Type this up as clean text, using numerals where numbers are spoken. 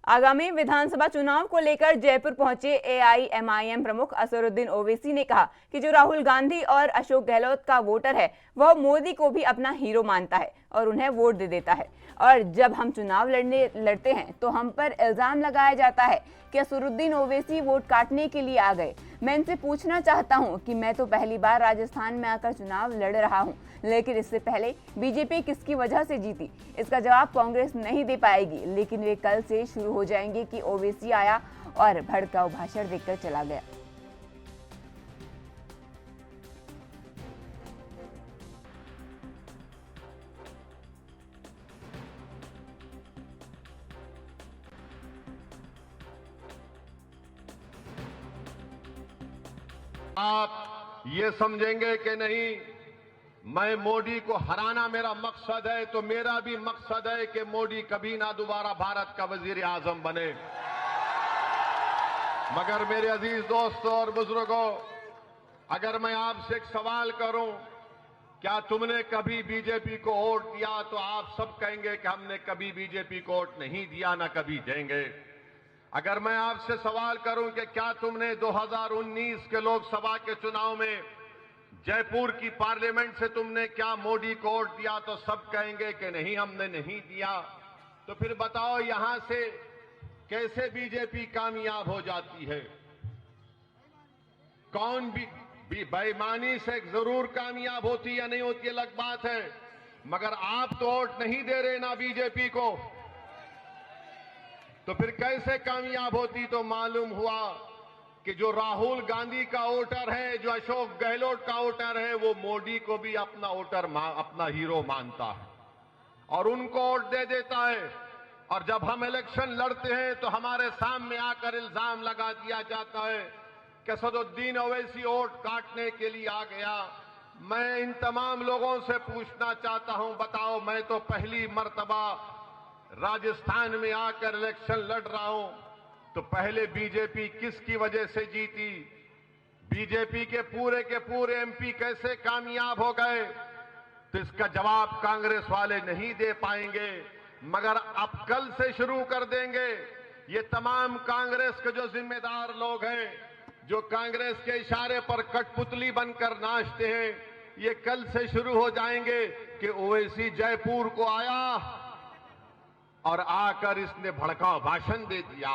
आगामी विधानसभा चुनाव को लेकर जयपुर पहुंचे एआईएमआईएम प्रमुख असदुद्दीन ओवैसी ने कहा कि जो राहुल गांधी और अशोक गहलोत का वोटर है वह मोदी को भी अपना हीरो मानता है और उन्हें वोट दे देता है। और जब हम चुनाव लड़ते हैं तो हम पर इल्जाम लगाया जाता है कि असदुद्दीन ओवैसी वोट काटने के लिए आ गए। मैं इनसे पूछना चाहता हूं कि मैं तो पहली बार राजस्थान में आकर चुनाव लड़ रहा हूं, लेकिन इससे पहले बीजेपी किसकी वजह से जीती? इसका जवाब कांग्रेस नहीं दे पाएगी, लेकिन वे कल से शुरू हो जाएंगे कि ओवैसी आया और भड़काऊ भाषण देकर चला गया। आप ये समझेंगे कि नहीं, मैं मोदी को हराना मेरा मकसद है, तो मेरा भी मकसद है कि मोदी कभी ना दोबारा भारत का वजीर आजम बने। मगर मेरे अजीज दोस्तों और बुजुर्गों, अगर मैं आपसे एक सवाल करूं, क्या तुमने कभी बीजेपी को वोट दिया? तो आप सब कहेंगे कि हमने कभी बीजेपी को वोट नहीं दिया, ना कभी देंगे। अगर मैं आपसे सवाल करूं कि क्या तुमने 2019 के लोकसभा के चुनाव में जयपुर की पार्लियामेंट से तुमने क्या मोदी को वोट दिया? तो सब कहेंगे कि नहीं, हमने नहीं दिया। तो फिर बताओ, यहां से कैसे बीजेपी कामयाब हो जाती है? कौन भी बेईमानी से जरूर कामयाब होती या नहीं होती, अलग बात है। मगर आप तो वोट नहीं दे रहे ना बीजेपी को, तो फिर कैसे कामयाब होती? तो मालूम हुआ कि जो राहुल गांधी का वोटर है, जो अशोक गहलोत का वोटर है, वो मोदी को भी अपना वोटर, अपना हीरो मानता है और उनको वोट दे देता है। और जब हम इलेक्शन लड़ते हैं तो हमारे सामने आकर इल्जाम लगा दिया जाता है कि असदुद्दीन ओवैसी वोट काटने के लिए आ गया। मैं इन तमाम लोगों से पूछना चाहता हूं, बताओ, मैं तो पहली मर्तबा राजस्थान में आकर इलेक्शन लड़ रहा हूं, तो पहले बीजेपी किसकी वजह से जीती? बीजेपी के पूरे एमपी कैसे कामयाब हो गए? तो इसका जवाब कांग्रेस वाले नहीं दे पाएंगे, मगर अब कल से शुरू कर देंगे। ये तमाम कांग्रेस के जो जिम्मेदार लोग हैं, जो कांग्रेस के इशारे पर कठपुतली बनकर नाचते हैं, ये कल से शुरू हो जाएंगे कि ओवैसी जयपुर को आया और आकर इसने भड़काऊ भाषण दे दिया।